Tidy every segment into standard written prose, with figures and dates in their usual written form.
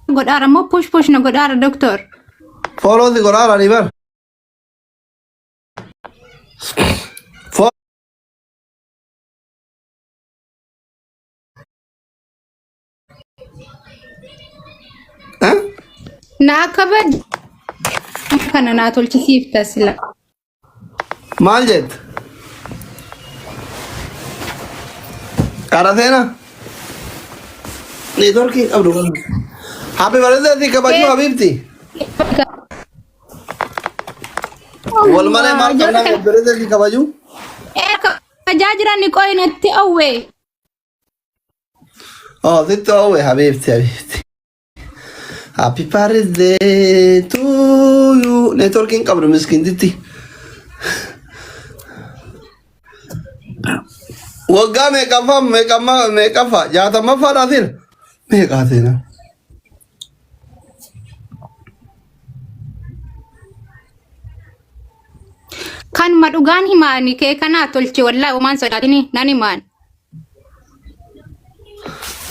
godara mo push na godara doctor. Follow the Gorara River. Na kabad kana na tolchisiif tasla. Maljet. Karatena. Networking abdu. Happy birthday kabaju habibti. Wal male mar kana birthday kabaju. Kajajra ni koy natti awwe. Oh, zitto awwe habibti. Happy birthday to you. Networking kabru miskin ditti. Wagga me kafa jata mafara thir me kathina kan madugan himani ke kana tolchi wallahi uman sodatini nani man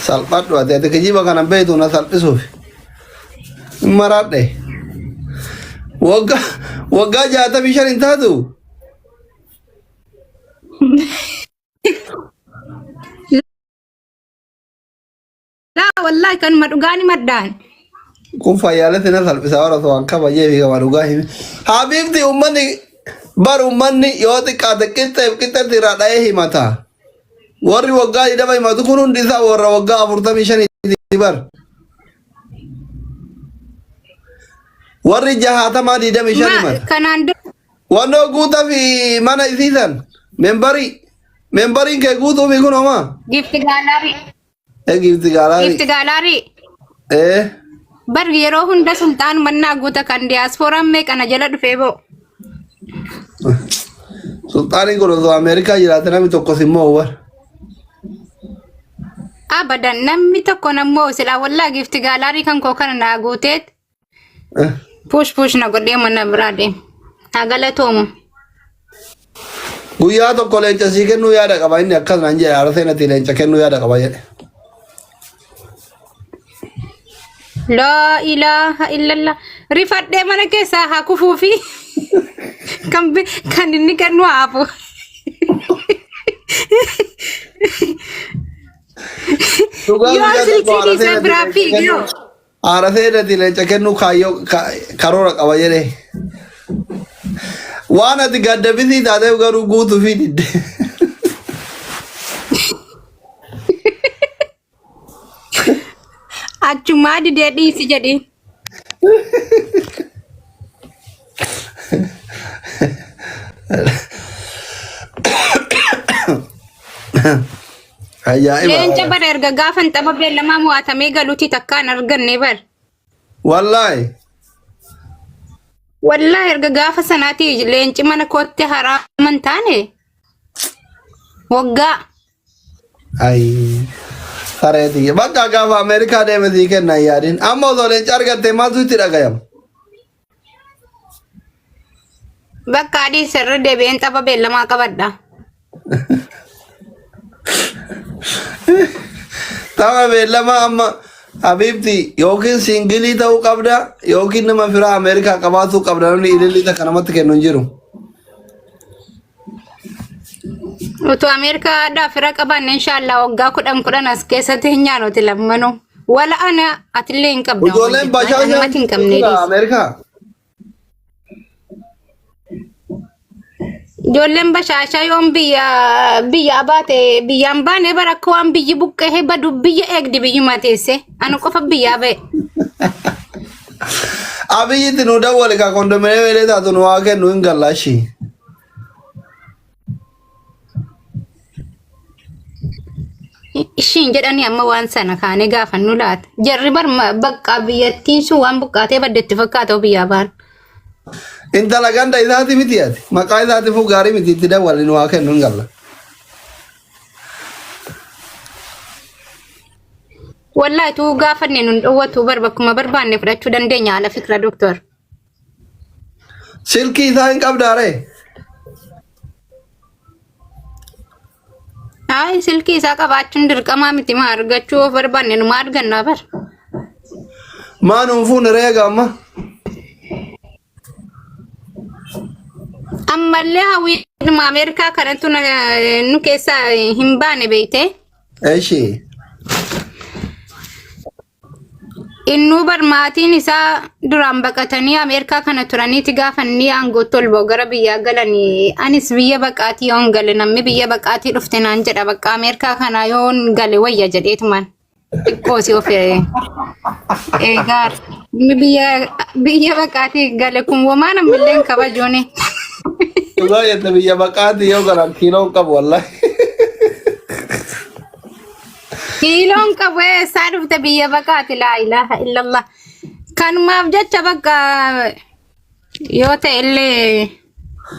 salpat wa te ke jiba kana beetu na salpisu marade wagga jata bishan intadu la wallahi kan madugani maddan kun fayale tena salpisa wara to anka baye bi madugahi habibti ummani bar ummani yoti qada kitta tirada himata warri wagga ida bay madukunun disa warra wagga 45 bar warri jahata ma dida mishani mar kanan wano guta fi mana isisan membari ke gutu mi kuno ma gift gallery gift gallery bar yero hunda sultan manna guta kan diaspora me kana jala dufebo sultani ko do america jirate nami tokko simmo war abadan nammi tokko nammo sila walla gift gallery kan ko kana na gutet push na godde manna brade agalatomo guya to kolencha sikenu yada ka bayni akkas nanje arasena tilencha kenu yada ka bayede la ilaha illallah rifadde mana kesa ha kufufi kambe kan ni kanu apo yo silki sabrafi yo arasena tilencha kenu kayo karora ka bayede wana digadde bisi tade garu gutu fi didde achuma di dedi si jadi ajaib len jabar erga gafan tababe lama mu atame galuti takkan arganne bar wallahi erga gafa sanati len mana kotte haraman tane wagga ay fareti bakka gafa america de me dike na yarin ammo do len chargatte mazu tiragayam bakka di serre de ben tababe lama kabadda tama be lama amma habibti yokin singili tau qabda yokin nama fira america qabatu qabda ni ilili ta kanamat kenun jiru to america da fira qaban inshallah wagga kudan askesate nyano tilammano wala ana atlen qabda ujolen bashaja matin kamne america jollem bashasha yom biya abate biyam bane barakko am biyi bukke he badu biya egdi biyi matese anu ko fa biya be abiyi tinu dawole ka kondo mene wele ta tunu wake nu ngalashi shin jedani amma wan sana kane gafan nulat jarribar bakka biyatti su wan bukkate badetti fakkato biya ban inta la ganda idati mitiyati maka idati fu gari mititi dawale nu wake nu ngalla wallahi tu gafanne nun dowatu barbakuma barbanne fudaccu dandenya ala fikra doctor silki thain qabdare ay silki sa qabachun dirqama miti ma argachu barbanne nu ma arganna bar ما ننفون ريقا أما أما اللي هوي ما أمريكا كانت نكيسة همبان بيته إيشي إنه برماتين إسا درام بقتني أمريكا كانت تراني تقافني أنغو طلبو غربية قلني أنس بيا بقاتي يون قل نمي بيا بقاتي رفتنا انجرا بقى أمريكا كان يون قل ويا جديت من كوسي وفي إيغار بيا بقاتي قلكم وما نملين كبجوني والله يتبي بقاتي يون قلن كيلو كب والله كيلون كبوي صارف تبي بقات لا إله إلا الله كان ما بجت بقى يوتا اللي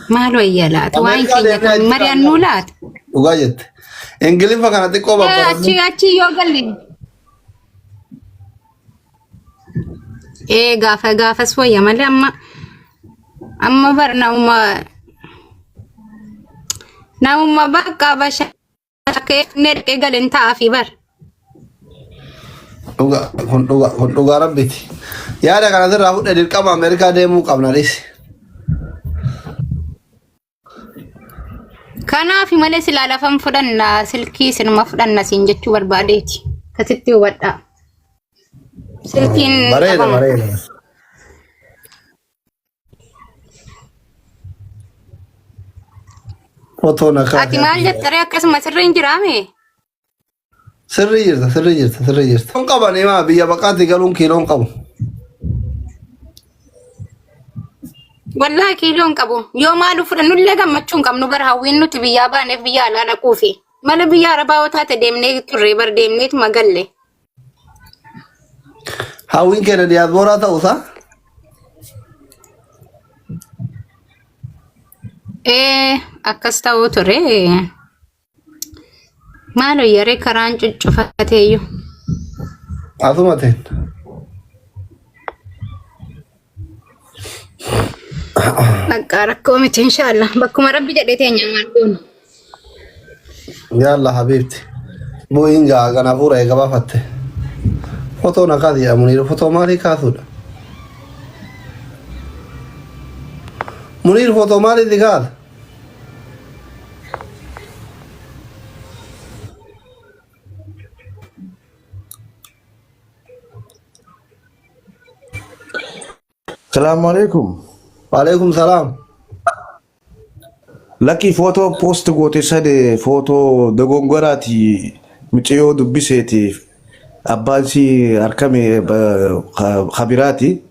ما له يلات وين كي مريان نولات وجدت إنجليز فكانت تكوبا أشي يوغلي إيه غافة سوية مالي أما برنا وما بقى بشا كيف نركي قال انت في بر Dhugaa rabbiiti. Yaada kanarraa fudhee dirqama Ameerikaa deemuu qabna dhis. Kanaaf malee silaa lafan fudhanna silkii sinuma fudhanna siin jechuu barbaadeeti. Kasitti hubadhaa. Silkiin bareeda. Fotoon akka. Ati maal jettaree akkasuma sirri hin jiraame? Sirri jirta. Kun qabanii maa biyya baqaatti galuun kiiloon qabu. Wallahi kiiloon qabu. Yoo maalu fudhannullee gammachuun qabnu bara hawwiin nuti biyyaa baaneef biyya alaa dhaquufi. Mala biyya arabaa yoo taate deemnee turre bar deemneet magalle. Hawwiin keenya diyaasbooraa ta'uusaa? Akkas ta'uu ture. Maalo yaree karaan cuccufateeyyu. Asuma ta'een. Bakka rakkoo miti inshaallah. Bakkuma rabbi jedhee teenya maal goonu. Yalla habiibti. Bu'iin gaa kana fuura eega baafatte. Fotoon akkas jedhamu fotoo maalii kaasuudha? Muniir fotoo maaliiti kaasa? Assalamualaikum. Waalaikumsalam. Laki foto post goote sade foto dogongorati mucayyoo dubbiseeti abbaan si harkame khabiraati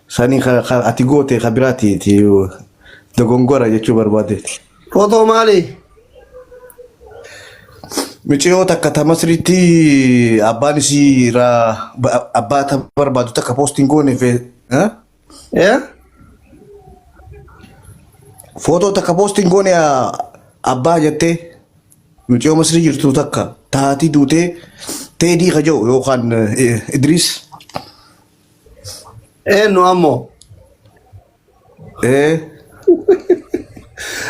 sani ati goote khabiraati ti dogongora jechuu barbaade. Foto maali? Mucayyoo takka ta masriitti abbaan si abbaa ta barbaadu takka postiin goone fe foto takka postiin goone abbaa jette mucayyoo masrii jirtu takka taati duute teedii kajoo yookaan Idris nu ammoo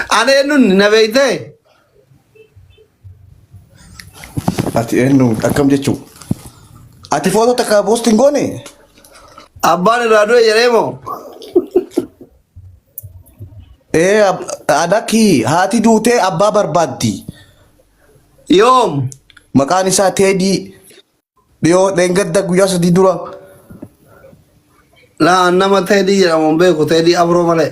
ane nun na beeyte ati enu akkam jechuu ati foto takka postiin goone abbaan irraa du'e jedheemoo adaki haati duute abbaa barbaaddi yoom maqaan isaa teedii dhiyoo dheengadda guyyaa sadii dura laa nama teedii jedhamu hin beeku teedii abroo malee